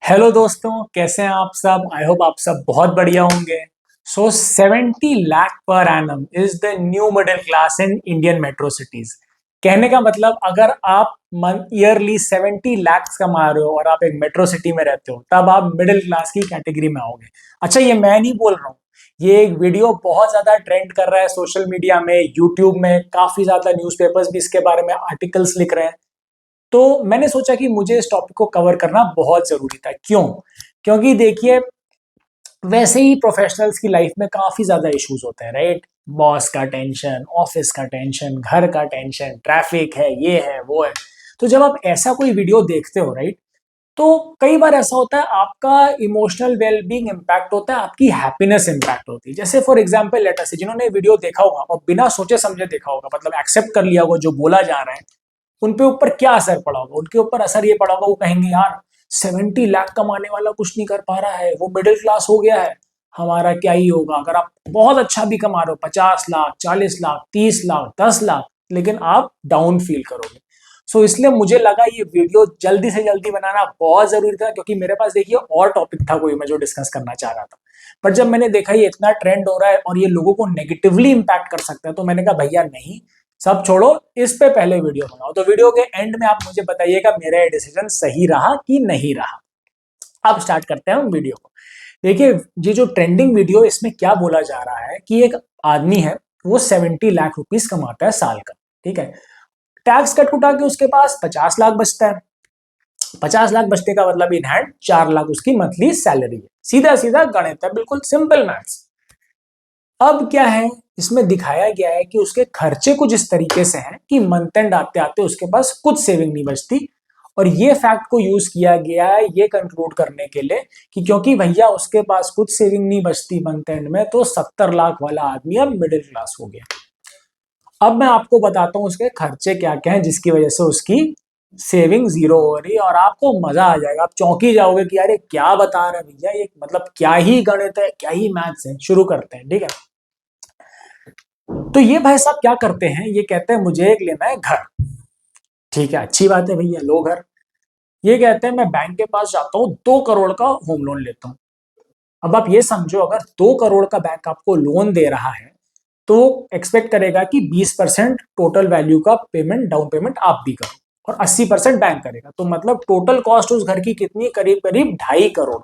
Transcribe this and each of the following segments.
Hello दोस्तों, कैसे हैं आप सब। आई होप आप सब बहुत बढ़िया होंगे। 70 lakh per annum is the new middle class in Indian metro cities. कहने का मतलब अगर आप ईयरली 70 लाख कमा रहे हो और आप एक मेट्रो सिटी में रहते हो तब आप मिडिल क्लास की कैटेगरी में आओगे। अच्छा, ये मैं नहीं बोल रहा हूँ, ये एक वीडियो बहुत ज्यादा ट्रेंड कर रहा है सोशल मीडिया में, यूट्यूब में काफी ज्यादा न्यूज़पेपर्स भी इसके बारे में आर्टिकल्स लिख रहे हैं। तो मैंने सोचा कि मुझे इस टॉपिक को कवर करना बहुत जरूरी था। क्यों? क्योंकि देखिए, वैसे ही प्रोफेशनल्स की लाइफ में काफी ज्यादा इश्यूज होते हैं, राइट। बॉस का टेंशन, ऑफिस का टेंशन, घर का टेंशन, ट्रैफिक है, ये है वो है। तो जब आप ऐसा कोई वीडियो देखते हो, राइट, तो कई बार ऐसा होता है आपका इमोशनल वेलबींग इम्पैक्ट होता है, आपकी हैप्पीनेस इम्पैक्ट होती है। जैसे फॉर एग्जांपल लेटर से जिन्होंने वीडियो देखा होगा और बिना सोचे समझे देखा होगा, मतलब एक्सेप्ट कर लिया होगा जो बोला जा रहा है, उन पे ऊपर क्या असर पड़ा होगा? उनके ऊपर असर ये पड़ा होगा, वो कहेंगे यार 70 लाख कमाने वाला कुछ नहीं कर पा रहा है, वो मिडिल क्लास हो गया है, हमारा क्या ही होगा। अगर आप बहुत अच्छा भी कमा रहे हो, 50 लाख, 40 लाख, 30 लाख, 10 लाख, लेकिन आप डाउन फील करोगे। इसलिए मुझे लगा ये वीडियो जल्दी से जल्दी बनाना बहुत जरूरी था, क्योंकि मेरे पास देखिए और टॉपिक था कोई मैं जो डिस्कस करना चाह रहा था। पर जब मैंने देखा ये इतना ट्रेंड हो रहा है और ये लोगों को नेगेटिवली इंपैक्ट कर सकता है, तो मैंने कहा भैया नहीं, सब छोड़ो, इस पे पहले वीडियो बनाओ। तो वीडियो के एंड में आप मुझे बताइएगा मेरा ये डिसीजन सही रहा कि नहीं रहा। अब स्टार्ट करते हैं हम वीडियो को। देखिए, ये जो ट्रेंडिंग वीडियो, इसमें क्या बोला जा रहा है कि एक आदमी है, वो 70 लाख रुपीज कमाता है साल का, ठीक है। टैक्स कट उठा के उसके पास 50 लाख बचता है। 50 लाख बचने का मतलब इन हैंड 4 लाख उसकी मंथली सैलरी है। सीधा सीधा गणित है, बिल्कुल सिंपल मैथ्स। अब क्या है, इसमें दिखाया गया है कि उसके खर्चे कुछ इस तरीके से हैं कि मंथ एंड आते आते उसके पास कुछ सेविंग नहीं बचती। और ये फैक्ट को यूज किया गया है ये कंक्लूड करने के लिए कि क्योंकि भैया उसके पास कुछ सेविंग नहीं बचती मंथ एंड में, तो 70 लाख वाला आदमी अब मिडिल क्लास हो गया। अब मैं आपको बताता हूँ उसके खर्चे क्या क्या हैं जिसकी वजह से उसकी सेविंग जीरो हो रही है, और आपको मजा आ जाएगा, आप चौंकी जाओगे कि अरे क्या बता रहे हैं भैया, ये मतलब क्या ही गणित है, क्या ही मैथ्स है। शुरू करते हैं, ठीक है। तो ये भाई साहब क्या करते हैं, ये कहते हैं मुझे एक लेना है घर। ठीक है, अच्छी बात है भैया, लो घर। ये कहते हैं मैं बैंक के पास जाता हूँ, 2 करोड़ का होम लोन लेता हूँ। अब आप ये समझो, अगर 2 करोड़ का बैंक आपको लोन दे रहा है तो एक्सपेक्ट करेगा कि 20% टोटल वैल्यू का पेमेंट, डाउन पेमेंट आप भी करो और 80% बैंक करेगा। तो मतलब टोटल कॉस्ट उस घर की कितनी, करीब करीब 2.5 करोड़।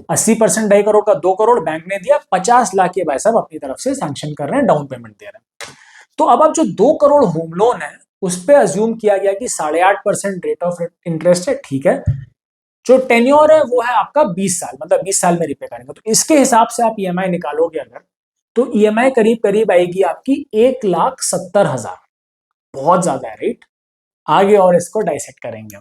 80% 2.5 करोड़ का 2 करोड़ बैंक ने दिया, 50 लाख के भाई साहब अपनी तरफ से सैंक्शन कर रहे हैं, डाउन पेमेंट दे रहे हैं। तो अब आप जो 2 करोड़ होम लोन है उस पर अज्यूम किया गया कि 8.5% रेट ऑफ इंटरेस्ट है, ठीक है। जो टेन्योर है वो है आपका 20 साल, मतलब 20 साल में रिपे करेंगे। तो इसके हिसाब से आप ईएमआई निकालोगे अगर, तो ईएमआई करीब करीब आएगी आपकी 1,70,000। बहुत ज्यादा है, राइट। आगे और इसको डाइसेक्ट करेंगे।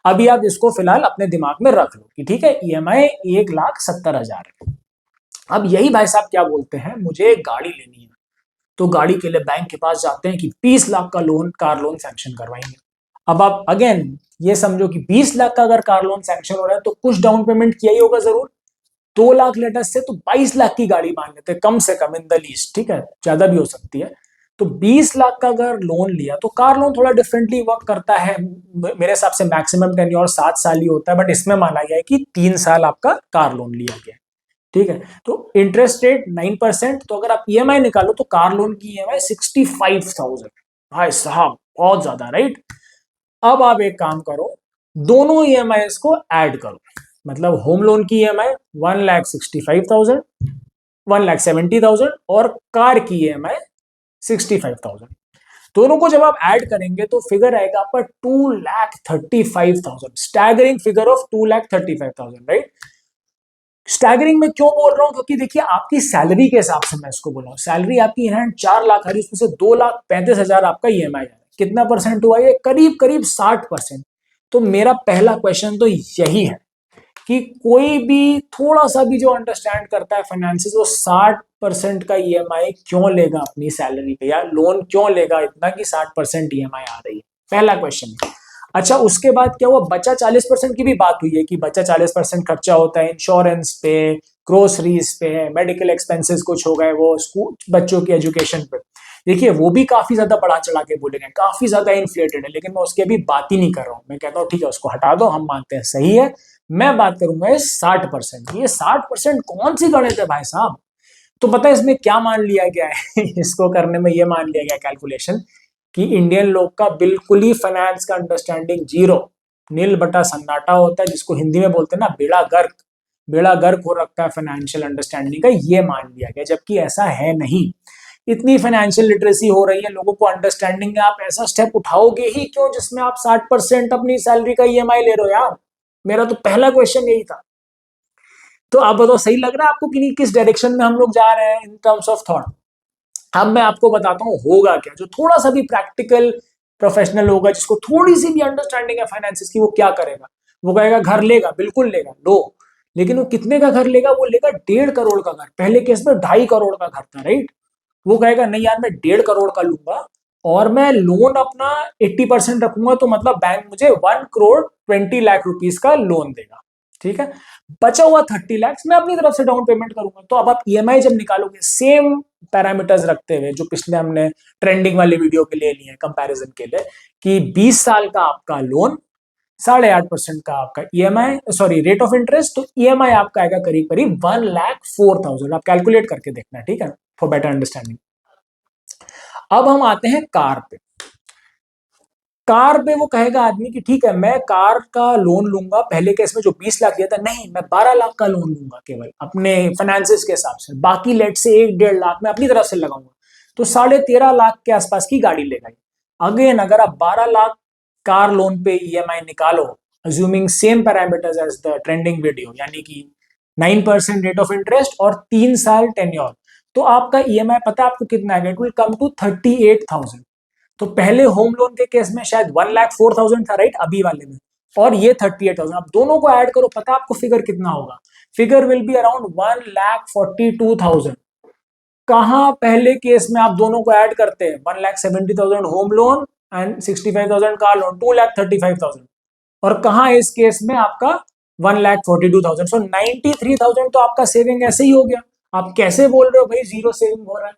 अभी आप इसको फिलहाल अपने दिमाग में रख लो कि ठीक है, ईएमआई 1,70,000 है। अब यही भाई साहब क्या बोलते हैं, मुझे एक गाड़ी लेनी है, तो गाड़ी के लिए बैंक के पास जाते हैं कि 20 लाख का लोन, कार लोन सैंक्शन करवाएंगे। अब आप अगेन ये समझो कि 20 लाख का अगर कार लोन सैंक्शन हो रहा है तो कुछ डाउन पेमेंट किया ही होगा जरूर। 2 लाख लेटेस्ट से तो 22 लाख की गाड़ी मान लेते हैं कम से कम, इन द लीस्ट, ठीक है, ज्यादा भी हो सकती है। तो 20 लाख का अगर लोन लिया तो कार लोन थोड़ा डिफरेंटली वर्क करता है। मेरे हिसाब से मैक्सिमम टेन्योर 7 साल ही होता है, बट इसमें माना गया है कि 3 साल आपका कार लोन लिया गया है, ठीक है। तो इंटरेस्ट रेट 9%। तो अगर आप ईएमआई निकालो तो कार लोन की ईएमआई 65,000। भाई साहब बहुत ज्यादा, राइट। अब आप एक काम करो, दोनों ईएमआई को ऐड करो। मतलब होम लोन की ईएमआई 1,65,000, 1,70,000, और कार की ईएमआई 65,000। दोनों को जब आप ऐड करेंगे तो फिगर आएगा आपका 2,35,000। Staggering figure of 2,35,000, right. Staggering में क्यों बोल रहा हूं, क्योंकि देखिए आपकी सैलरी के हिसाब से मैं इसको बोल रहा हूँ। सैलरी आपकी इन हैंड 4 लाख आ रही है, उसमें से 2,35,000 आपका ईएमआई है। कितना परसेंट हुआ ये, करीब करीब 60%। तो मेरा पहला क्वेश्चन तो यही है कि कोई भी थोड़ा सा भी जो अंडरस्टैंड करता है फाइनेंसिस, वो 60% का ईएमआई क्यों लेगा अपनी सैलरी पे, या लोन क्यों लेगा इतना कि 60% ईएमआई आ रही है। पहला क्वेश्चन। अच्छा, उसके बाद क्या हुआ, बचा 40% की भी बात हुई है कि बचा 40% खर्चा होता है इंश्योरेंस पे, ग्रोसरीज पे, मेडिकल एक्सपेंसेस कुछ हो गए, वो स्कूल बच्चों की एजुकेशन पे। देखिए वो भी काफी ज्यादा बढ़ा चढ़ा के बोलेंगे, काफी ज्यादा इन्फ्लेटेड है, लेकिन मैं उसकी अभी बात ही नहीं कर रहा हूँ। मैं कहता हूँ ठीक है, उसको हटा दो, हम मानते हैं सही है, मैं बात करूंगा ये 60%। ये 60% कौन सी गणित है भाई साहब? तो पता है इसमें क्या मान लिया गया है इसको करने में ये मान लिया गया कैलकुलेशन कि इंडियन लोग का बिल्कुल ही फाइनेंस का अंडरस्टैंडिंग जीरो, नील बटा सन्नाटा होता है, जिसको हिंदी में बोलते हैं ना बेड़ा गर्क। बेड़ा गर्क हो रखा है फाइनेंशियल अंडरस्टैंडिंग का, ये मान लिया गया, जबकि ऐसा है नहीं। इतनी फाइनेंशियल लिटरेसी हो रही है, लोगों को अंडरस्टैंडिंग है, आप ऐसा स्टेप उठाओगे ही क्यों जिसमें आप 60% अपनी सैलरी का ईएमआई ले रहे हो यार? मेरा तो पहला क्वेश्चन यही था। तो आप बताओ सही लग रहा है आपको कि नहीं, किस डायरेक्शन में हम लोग जा रहे हैं इन टर्म्स ऑफ थॉट? अब मैं आपको बताता हूँ होगा क्या, जो थोड़ा सा भी प्रैक्टिकल प्रोफेशनल होगा, जिसको थोड़ी सी भी अंडरस्टैंडिंग है फाइनेंसिस की, वो क्या करेगा? वो कहेगा घर लेगा, बिल्कुल लेगा, लो। लेकिन वो कितने का घर लेगा? वो लेगा 1.5 करोड़ का घर। पहले केस में 2.5 करोड़ का घर था, राइट? वो कहेगा नहीं यार मैं 1.5 करोड़ का लूंगा और मैं लोन अपना 80% रखूंगा, तो मतलब बैंक मुझे 1,20,20,00,000 रुपीज का लोन देगा, ठीक है? बचा हुआ 30 लाख मैं अपनी तरफ से डाउन पेमेंट करूंगा। तो अब आप ईएमआई जब निकालोगे, सेम पैरामीटर्स रखते हुए जो पिछले हमने ट्रेंडिंग वाली वीडियो के लिए लिए हैं कंपैरिजन के लिए, कि 20 साल का आपका लोन, 8.5% का आपका EMI, sorry rate of interest, तो ईएमआई आपका आएगा करीब करीब 1,04,000। आप कैलकुलेट करके देखना, ठीक है, फॉर बेटर अंडरस्टैंडिंग। अब हम आते हैं कार पे। कार पे वो कहेगा आदमी कि ठीक है मैं कार का लोन लूंगा, पहले केस में जो 20 लाख दिया था, नहीं मैं 12 लाख का लोन लूंगा केवल अपने फाइनेंसिस के हिसाब से, बाकी लेट से 1-1.5 लाख मैं अपनी तरफ से लगाऊंगा, तो 13.5 लाख के आसपास की गाड़ी लेगा। अगेन अगर आप 12 लाख कार लोन पे ईएमआई निकालो, assuming same parameters as the trending video, यानी कि 9% रेट ऑफ इंटरेस्ट और 3 साल टेन्योर, तो आपका ईएमआई पता है आपको कितना आएगा? It will come to 38,000। तो पहले होम लोन के केस में शायद 1,04,000 था, राइट, अभी वाले में, और ये 38,000, अब दोनों को ऐड करो, पता आपको फिगर कितना होगा? Figure will be around 1,42,000। कहां पहले केस में आप दोनों को ऐड करते हैं, 1,70,000 home loan and 65,000 car loan, 2,35,000, और कहां इस केस में आपका 1,42,000। सो 93,000 तो आपका सेविंग ऐसे ही हो गया। आप कैसे बोल रहे हो भाई जीरो सेविंग हो रहा है,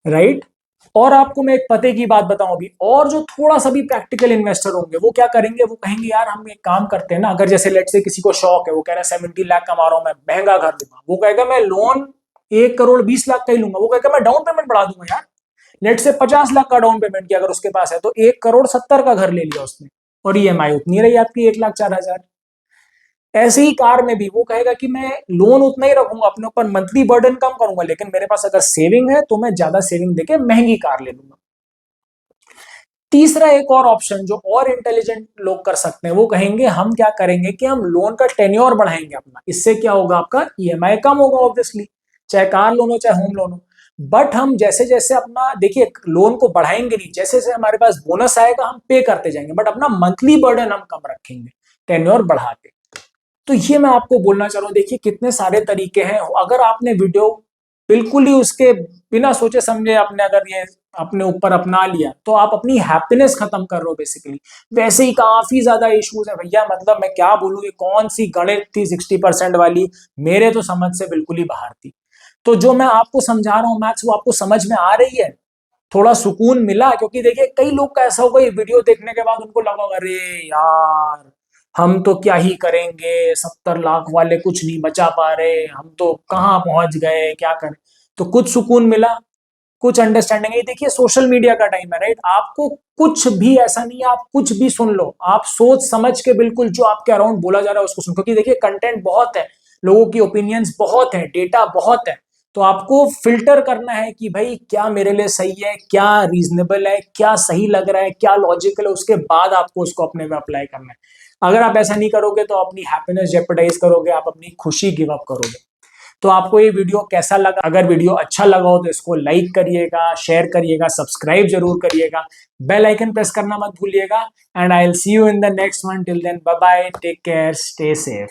राइट? और आपको मैं एक पते की बात बताऊं अभी, और जो थोड़ा सा भी प्रैक्टिकल इन्वेस्टर होंगे वो क्या करेंगे? वो कहेंगे यार हम एक काम करते हैं ना, अगर जैसे लेट से किसी को शौक है, वो कह रहा है 70 लाख कमा रहा हूं मैं, महंगा घर लूंगा, वो कहेगा मैं लोन 1,20,00,000 का ही लूंगा, वो कहेगा मैं डाउन पेमेंट बढ़ा दूंगा यार, लेट से 50 लाख का डाउन पेमेंट किया अगर उसके पास है, तो 1,70,00,000 का घर ले लिया उसने, और ईएमआई उतनी रही आपकी 1,04,000। ऐसे ही कार में भी वो कहेगा कि मैं लोन उतना ही रखूंगा, अपने ऊपर मंथली बर्डन कम करूंगा, लेकिन मेरे पास अगर सेविंग है तो मैं ज्यादा सेविंग देके महंगी कार ले लूंगा। तीसरा एक और ऑप्शन जो और इंटेलिजेंट लोग कर सकते हैं, वो कहेंगे हम क्या करेंगे कि हम लोन का टेन्योर बढ़ाएंगे अपना, इससे क्या होगा आपका ईएमआई कम होगा ऑब्वियसली, चाहे कार लोन हो चाहे होम लोन हो। बट हम जैसे जैसे अपना देखिए लोन को बढ़ाएंगे नहीं, जैसे जैसे हमारे पास बोनस आएगा हम पे करते जाएंगे, बट अपना मंथली बर्डन हम कम रखेंगे टेन्योर बढ़ा के। तो ये मैं आपको बोलना चाह रहा हूँ, देखिए कितने सारे तरीके हैं। अगर आपने वीडियो बिल्कुल ही उसके बिना सोचे समझे आपने अगर ये अपने ऊपर अपना लिया, तो आप अपनी हैप्पीनेस खत्म कर रहे हो बेसिकली। वैसे ही काफी ज्यादा इश्यूज है भैया, मतलब मैं क्या बोलूँ, ये कौन सी गणित थी 60% वाली, मेरे तो समझ से बिल्कुल ही बाहर थी। तो जो मैं आपको समझा रहा हूँ मैथ्स, वो आपको समझ में आ रही है? थोड़ा सुकून मिला? क्योंकि देखिए कई लोग का ऐसा होगा ये वीडियो देखने के बाद उनको लगा अरे यार हम तो क्या ही करेंगे, 70 लाख वाले कुछ नहीं बचा पा रहे, हम तो कहाँ पहुंच गए, क्या करें? तो कुछ सुकून मिला, कुछ अंडरस्टैंडिंग है। देखिए सोशल मीडिया का टाइम है, राइट? आपको कुछ भी ऐसा नहीं है, आप कुछ भी सुन लो, आप सोच समझ के बिल्कुल जो आपके अराउंड बोला जा रहा है उसको सुन, क्योंकि देखिए कंटेंट बहुत है, लोगों की ओपिनियंस बहुत है, डेटा बहुत है, तो आपको फिल्टर करना है कि भाई क्या मेरे लिए सही है, क्या रीजनेबल है, क्या सही लग रहा है, क्या लॉजिकल है, उसके बाद आपको उसको अपने में अप्लाई करना है। अगर आप ऐसा नहीं करोगे तो अपनी हैप्पीनेस जेपरडाइज करोगे, आप अपनी खुशी गिव अप करोगे। तो आपको ये वीडियो कैसा लगा? अगर वीडियो अच्छा लगा हो तो इसको लाइक करिएगा, शेयर करिएगा, सब्सक्राइब जरूर करिएगा, बेल आइकन प्रेस करना मत भूलिएगा। And I will see you in the next one. Till then bye bye, take care, stay safe.